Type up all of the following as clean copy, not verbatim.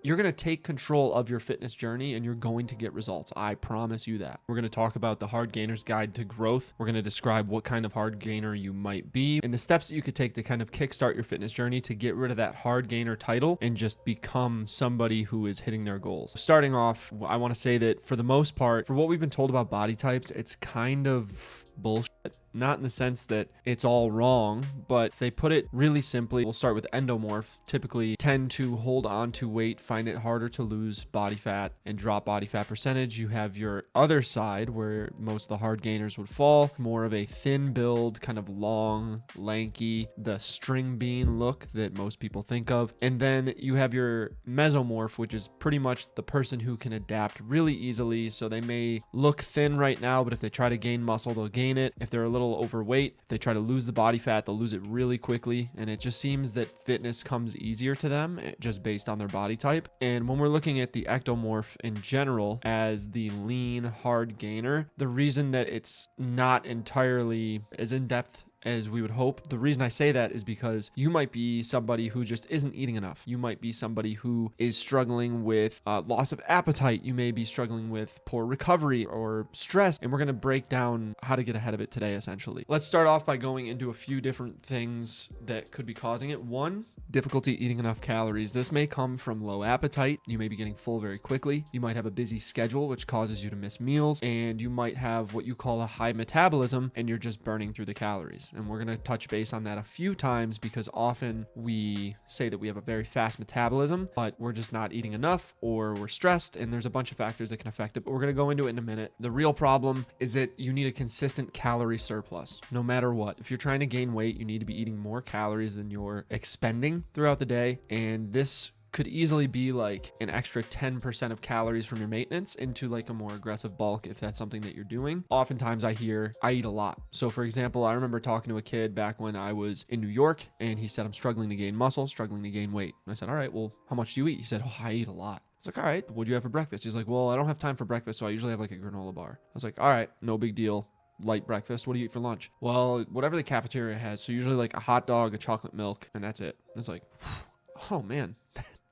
you're going to take control of your fitness journey and you're going to get results. I promise you that. We're going to talk about the Hard Gainer's Guide to Growth. We're going to describe what kind of hard gainer you might be and the steps that you could take to kind of kickstart your fitness journey to get rid of that hard gainer title and just become somebody who is hitting their goals. Starting off, I want to say that for the most part, for what we've been told about body types, it's kind of bullshit. Not in the sense that it's all wrong, but they put it really simply. We'll start with endomorph. Typically tend to hold on to weight, find it harder to lose body fat and drop body fat percentage. You have your other side where most of the hard gainers would fall, more of a thin build, kind of long, lanky, the string bean look that most people think of. And then you have your mesomorph, which is pretty much the person who can adapt really easily. So they may look thin right now, but if they try to gain muscle, they'll gain it. If they're a little overweight, if they try to lose the body fat, they'll lose it really quickly. And it just seems that fitness comes easier to them just based on their body type. And when we're looking at the ectomorph in general as the lean hard gainer, the reason that it's not entirely as in-depth as we would hope. The reason I say that is because you might be somebody who just isn't eating enough. You might be somebody who is struggling with loss of appetite. You may be struggling with poor recovery or stress. And we're going to break down how to get ahead of it today, essentially. Let's start off by going into a few different things that could be causing it. One, difficulty eating enough calories. This may come from low appetite. You may be getting full very quickly. You might have a busy schedule, which causes you to miss meals. And you might have what you call a high metabolism, and you're just burning through the calories. And we're going to touch base on that a few times because often we say that we have a very fast metabolism, but we're just not eating enough or we're stressed, and there's a bunch of factors that can affect it, but we're going to go into it in a minute. The real problem is that you need a consistent calorie surplus, no matter what. If you're trying to gain weight, you need to be eating more calories than you're expending throughout the day, and this could easily be like an extra 10% of calories from your maintenance into like a more aggressive bulk if that's something that you're doing. Oftentimes I hear I eat a lot. So for example, I remember talking to a kid back when I was in New York and he said, I'm struggling to gain muscle, struggling to gain weight. And I said, all right, well, how much do you eat? He said, oh, I eat a lot. I was like, all right, what'd you have for breakfast? He's like, well, I don't have time for breakfast, so I usually have like a granola bar. I was like, all right, no big deal. Light breakfast. What do you eat for lunch? Well, whatever the cafeteria has. So usually like a hot dog, a chocolate milk, and that's it. And it's like, oh man.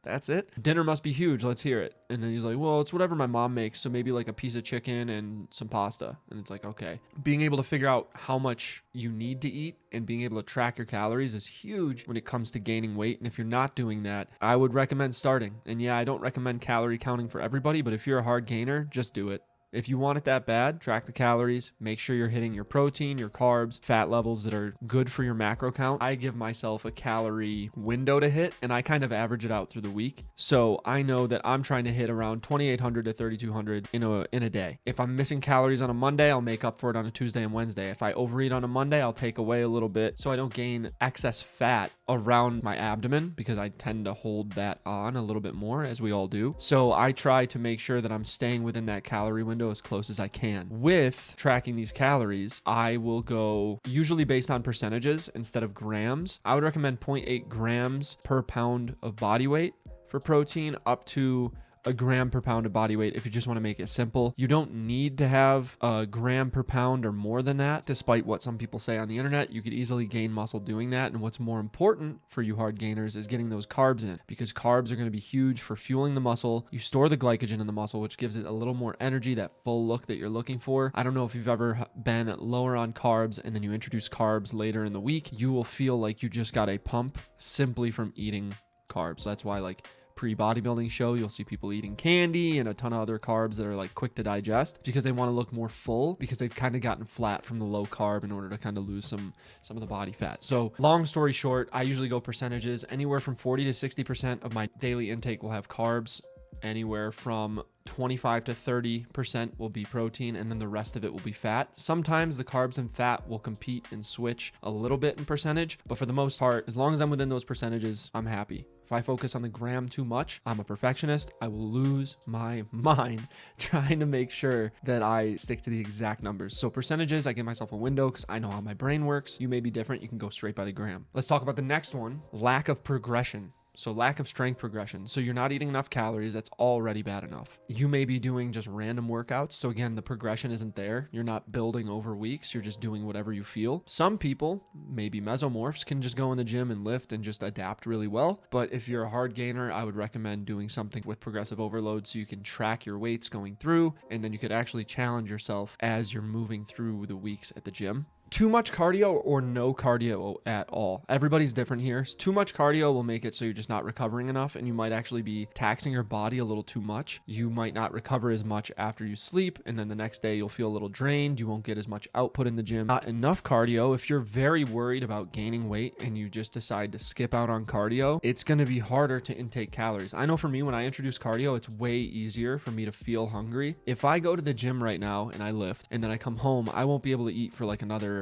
That's it? Dinner must be huge. Let's hear it. And then he's like, well, it's whatever my mom makes. So maybe like a piece of chicken and some pasta. And it's like, okay. Being able to figure out how much you need to eat and being able to track your calories is huge when it comes to gaining weight. And if you're not doing that, I would recommend starting. And yeah, I don't recommend calorie counting for everybody, but if you're a hard gainer, just do it. If you want it that bad, track the calories, make sure you're hitting your protein, your carbs, fat levels that are good for your macro count. I give myself a calorie window to hit and I kind of average it out through the week. So I know that I'm trying to hit around 2,800 to 3,200 in a day. If I'm missing calories on a Monday, I'll make up for it on a Tuesday and Wednesday. If I overeat on a Monday, I'll take away a little bit so I don't gain excess fat around my abdomen because I tend to hold that on a little bit more, as we all do. So I try to make sure that I'm staying within that calorie window as close as I can. With tracking these calories, I will go usually based on percentages instead of grams. I would recommend 0.8 grams per pound of body weight for protein, up to a gram per pound of body weight if you just want to make it simple. You don't need to have a gram per pound or more than that, despite what some people say on the internet. You could easily gain muscle doing that. And what's more important for you hard gainers is getting those carbs in, because carbs are going to be huge for fueling the muscle. You store the glycogen in the muscle, which gives it a little more energy, that full look that you're looking for. I don't know if you've ever been lower on carbs and then you introduce carbs later in the week. You will feel like you just got a pump simply from eating carbs. That's why like pre-bodybuilding show, you'll see people eating candy and a ton of other carbs that are like quick to digest because they want to look more full, because they've kind of gotten flat from the low carb in order to kind of lose some of the body fat. So long story short, I usually go percentages. Anywhere from 40 to 60% of my daily intake will have carbs. Anywhere from 25 to 30% will be protein, and then the rest of it will be fat. Sometimes the carbs and fat will compete and switch a little bit in percentage, but for the most part, as long as I'm within those percentages, I'm happy. If I focus on the gram too much, I'm a perfectionist. I will lose my mind trying to make sure that I stick to the exact numbers. So percentages, I give myself a window because I know how my brain works. You may be different. You can go straight by the gram. Let's talk about the next one, lack of progression. So lack of strength progression. So you're not eating enough calories. That's already bad enough. You may be doing just random workouts. So again, the progression isn't there. You're not building over weeks. You're just doing whatever you feel. Some people, maybe mesomorphs, can just go in the gym and lift and just adapt really well. But if you're a hard gainer, I would recommend doing something with progressive overload so you can track your weights going through, and then you could actually challenge yourself as you're moving through the weeks at the gym. Too much cardio or no cardio at all. Everybody's different here. Too much cardio will make it so you're just not recovering enough, and you might actually be taxing your body a little too much. You might not recover as much after you sleep, and then the next day you'll feel a little drained. You won't get as much output in the gym. Not enough cardio. If you're very worried about gaining weight and you just decide to skip out on cardio, it's going to be harder to intake calories. I know for me, when I introduce cardio, it's way easier for me to feel hungry. If I go to the gym right now and I lift and then I come home, I won't be able to eat for like another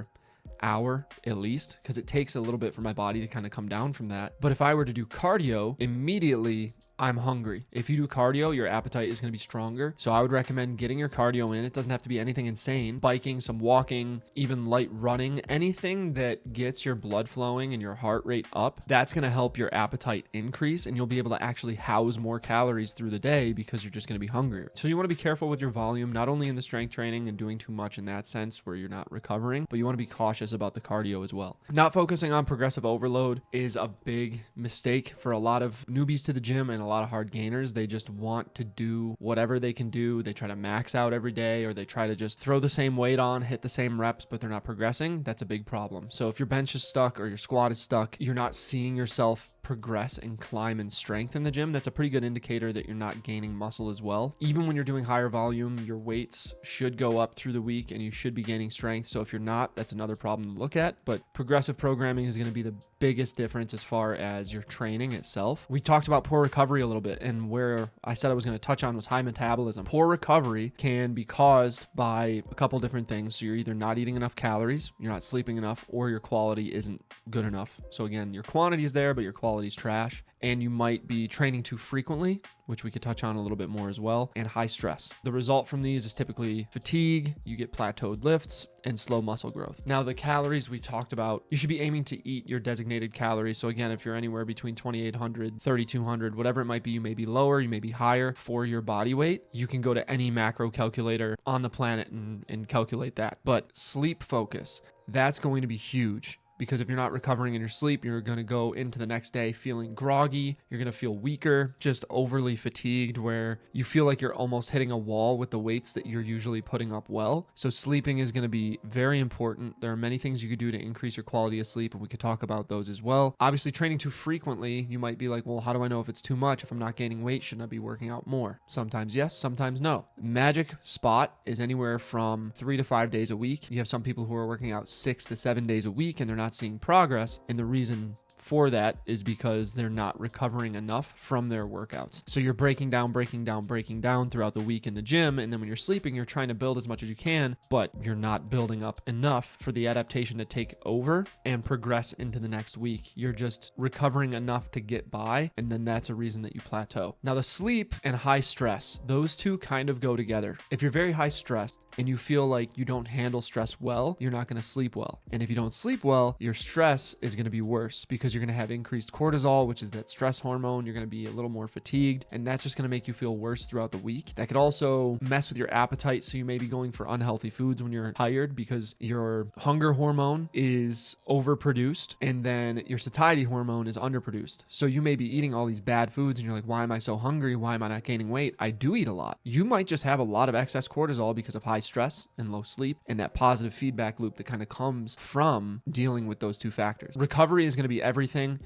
hour at least, because it takes a little bit for my body to kind of come down from that. But if I were to do cardio, immediately I'm hungry. If you do cardio, your appetite is going to be stronger. So I would recommend getting your cardio in. It doesn't have to be anything insane. Biking, some walking, even light running, anything that gets your blood flowing and your heart rate up, that's going to help your appetite increase, and you'll be able to actually house more calories through the day because you're just going to be hungrier. So you want to be careful with your volume, not only in the strength training and doing too much in that sense where you're not recovering, but you want to be cautious about the cardio as well. Not focusing on progressive overload is a big mistake for a lot of newbies to the gym and a lot of hard gainers. They just want to do whatever they can do. They try to max out every day, or they try to just throw the same weight on, hit the same reps, but they're not progressing. That's a big problem. So if your bench is stuck or your squat is stuck, you're not seeing yourself progress and climb in strength in the gym, that's a pretty good indicator that you're not gaining muscle as well. Even when you're doing higher volume, your weights should go up through the week and you should be gaining strength. So if you're not, that's another problem to look at. But progressive programming is going to be the biggest difference as far as your training itself. We talked about poor recovery a little bit, and where I said I was going to touch on was high metabolism. Poor recovery can be caused by a couple different things. So you're either not eating enough calories, you're not sleeping enough, or your quality isn't good enough. So again, your quantity is there, but your quality is trash. And you might be training too frequently, which we could touch on a little bit more as well, and high stress. The result from these is typically fatigue, you get plateaued lifts, and slow muscle growth. Now, the calories we talked about, you should be aiming to eat your designated calories. So again, if you're anywhere between 2,800, 3,200, whatever it might be, you may be lower, you may be higher for your body weight. You can go to any macro calculator on the planet and calculate that. But sleep focus, that's going to be huge. Because if you're not recovering in your sleep, you're going to go into the next day feeling groggy. You're going to feel weaker, just overly fatigued, where you feel like you're almost hitting a wall with the weights that you're usually putting up well. So sleeping is going to be very important. There are many things you could do to increase your quality of sleep, and we could talk about those as well. Obviously, training too frequently, you might be like, well, how do I know if it's too much? If I'm not gaining weight, shouldn't I be working out more? Sometimes yes, sometimes no. Magic spot is anywhere from 3 to 5 days a week. You have some people who are working out 6 to 7 days a week, and they're not seeing progress, and the reason for that is because they're not recovering enough from their workouts. So you're breaking down throughout the week in the gym, and then when you're sleeping, you're trying to build as much as you can, but you're not building up enough for the adaptation to take over and progress into the next week. You're just recovering enough to get by, and then that's a reason that you plateau. Now, the sleep and high stress, those two kind of go together. If you're very high stressed and you feel like you don't handle stress well, you're not going to sleep well. And if you don't sleep well, your stress is going to be worse because you're going to have increased cortisol, which is that stress hormone. You're going to be a little more fatigued, and that's just going to make you feel worse throughout the week. That could also mess with your appetite. So you may be going for unhealthy foods when you're tired because your hunger hormone is overproduced and then your satiety hormone is underproduced. So you may be eating all these bad foods and you're like, why am I so hungry? Why am I not gaining weight? I do eat a lot. You might just have a lot of excess cortisol because of high stress and low sleep, and that positive feedback loop that kind of comes from dealing with those two factors. Recovery is going to be everything.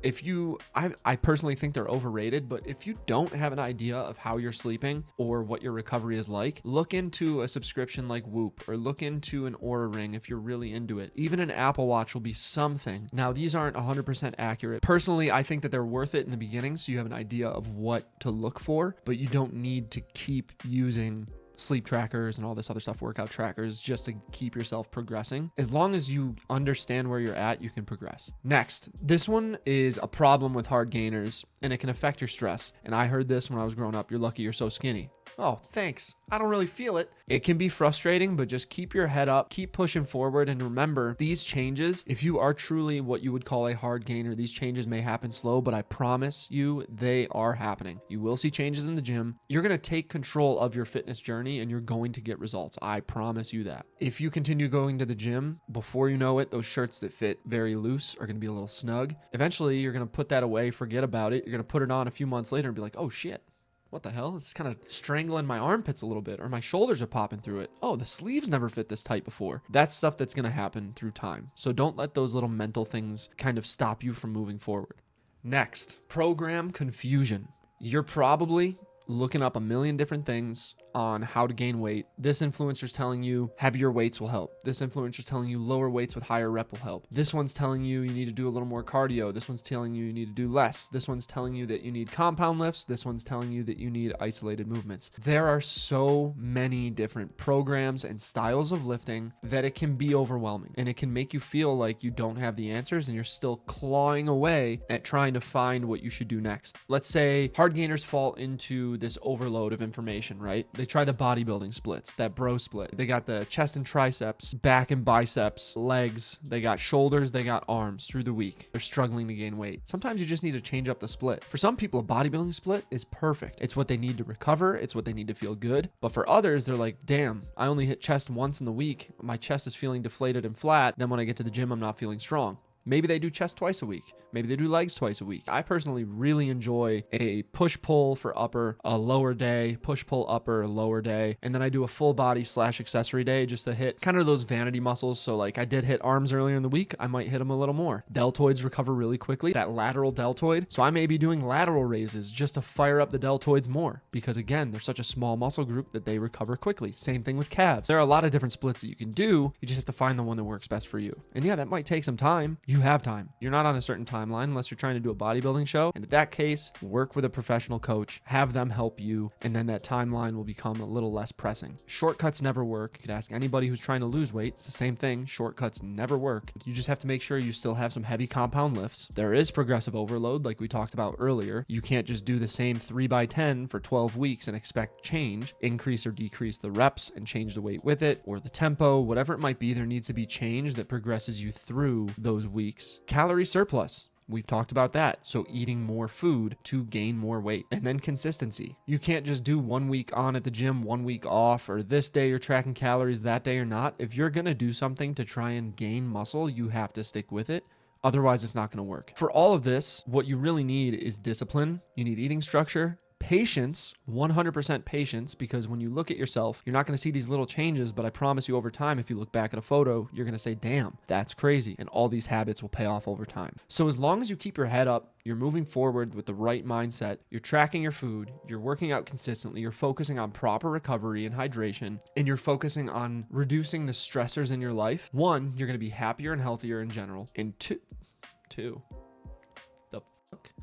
I personally think they're overrated, but if you don't have an idea of how you're sleeping or what your recovery is like, look into a subscription like Whoop, or look into an Oura Ring if you're really into it. Even an Apple Watch will be something. Now, these aren't 100% accurate. Personally, I think that they're worth it in the beginning so you have an idea of what to look for, but you don't need to keep using sleep trackers and all this other stuff, workout trackers, just to keep yourself progressing. As long as you understand where you're at, you can progress. Next, this one is a problem with hard gainers, and it can affect your stress. And I heard this when I was growing up: you're lucky you're so skinny. Oh, thanks. I don't really feel it. It can be frustrating, but just keep your head up, keep pushing forward. And remember, these changes, if you are truly what you would call a hard gainer, these changes may happen slow, but I promise you they are happening. You will see changes in the gym. You're going to take control of your fitness journey and you're going to get results. I promise you that. If you continue going to the gym, before you know it, those shirts that fit very loose are going to be a little snug. Eventually, you're going to put that away, forget about it. You're going to put it on a few months later and be like, oh shit. What the hell? It's kind of strangling my armpits a little bit, or my shoulders are popping through it. Oh, the sleeves never fit this tight before. That's stuff that's going to happen through time. So don't let those little mental things kind of stop you from moving forward. Next, program confusion. You're probably looking up a million different things on how to gain weight. This influencer's telling you heavier weights will help. This influencer's telling you lower weights with higher rep will help. This one's telling you you need to do a little more cardio. This one's telling you you need to do less. This one's telling you that you need compound lifts. This one's telling you that you need isolated movements. There are so many different programs and styles of lifting that it can be overwhelming, and it can make you feel like you don't have the answers and you're still clawing away at trying to find what you should do next. Let's say hard gainers fall into this overload of information, right? They try the bodybuilding splits, that bro split. They got the chest and triceps, back and biceps, legs. They got shoulders, they got arms through the week. They're struggling to gain weight. Sometimes you just need to change up the split. For some people, a bodybuilding split is perfect. It's what they need to recover. It's what they need to feel good. But for others, they're like, damn, I only hit chest once in the week. My chest is feeling deflated and flat. Then when I get to the gym, I'm not feeling strong. Maybe they do chest twice a week. Maybe they do legs twice a week. I personally really enjoy a push-pull for upper, a lower day, push-pull upper, lower day, and then I do a full body / accessory day just to hit kind of those vanity muscles. So like I did hit arms earlier in the week, I might hit them a little more. Deltoids recover really quickly, that lateral deltoid. So I may be doing lateral raises just to fire up the deltoids more because again, they're such a small muscle group that they recover quickly. Same thing with calves. There are a lot of different splits that you can do. You just have to find the one that works best for you. And yeah, that might take some time. You have time. You're not on a certain timeline unless you're trying to do a bodybuilding show. And in that case, work with a professional coach, have them help you, and then that timeline will become a little less pressing. Shortcuts never work. You could ask anybody who's trying to lose weight. It's the same thing. Shortcuts never work. You just have to make sure you still have some heavy compound lifts. There is progressive overload like we talked about earlier. You can't just do the same 3x10 for 12 weeks and expect change. Increase or decrease the reps and change the weight with it, or the tempo, whatever it might be. There needs to be change that progresses you through those weeks. Calorie surplus. We've talked about that. So eating more food to gain more weight. And then consistency. You can't just do 1 week on at the gym, 1 week off, or this day you're tracking calories, that day you're not. If you're going to do something to try and gain muscle, you have to stick with it. Otherwise, it's not going to work. For all of this, what you really need is discipline. You need eating structure. Patience, 100% patience, because when you look at yourself, you're not going to see these little changes, but I promise you over time, if you look back at a photo, you're going to say, damn, that's crazy. And all these habits will pay off over time. So as long as you keep your head up, you're moving forward with the right mindset, you're tracking your food, you're working out consistently, you're focusing on proper recovery and hydration, and you're focusing on reducing the stressors in your life, one, you're going to be happier and healthier in general. And two,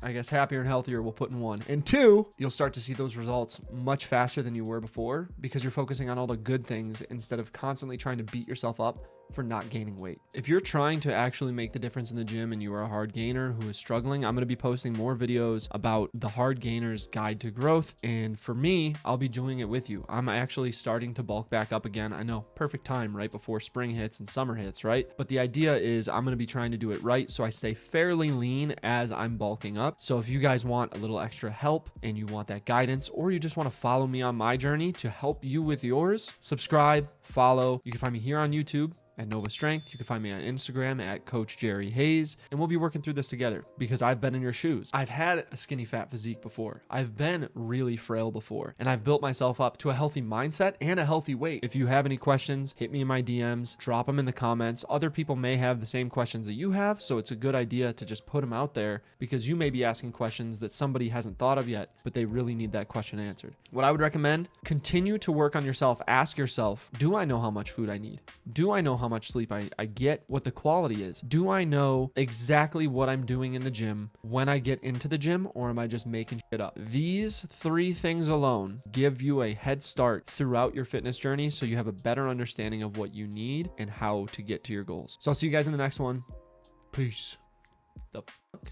I guess happier and healthier we'll put in one. And two, you'll start to see those results much faster than you were before because you're focusing on all the good things instead of constantly trying to beat yourself up for not gaining weight. If you're trying to actually make the difference in the gym and you are a hard gainer who is struggling, I'm going to be posting more videos about the hard gainer's guide to growth. And for me, I'll be doing it with you. I'm actually starting to bulk back up again. I know, perfect time right before spring hits and summer hits, right? But the idea is I'm going to be trying to do it right so I stay fairly lean as I'm bulking up. So if you guys want a little extra help and you want that guidance, or you just want to follow me on my journey to help you with yours, subscribe, follow. You can find me here on YouTube at Nova Strength. You can find me on Instagram at Coach Jerry Hayes, and we'll be working through this together because I've been in your shoes. I've had a skinny fat physique before. I've been really frail before, and I've built myself up to a healthy mindset and a healthy weight. If you have any questions, hit me in my DMs, drop them in the comments. Other people may have the same questions that you have, so it's a good idea to just put them out there because you may be asking questions that somebody hasn't thought of yet, but they really need that question answered. What I would recommend, continue to work on yourself. Ask yourself, do I know how much food I need? Do I know how much sleep I get, what the quality is? Do I know exactly what I'm doing in the gym when I get into the gym, or am I just making shit up? These 3 things alone give you a head start throughout your fitness journey so you have a better understanding of what you need and how to get to your goals. So I'll see you guys in the next one. Peace. The fuck?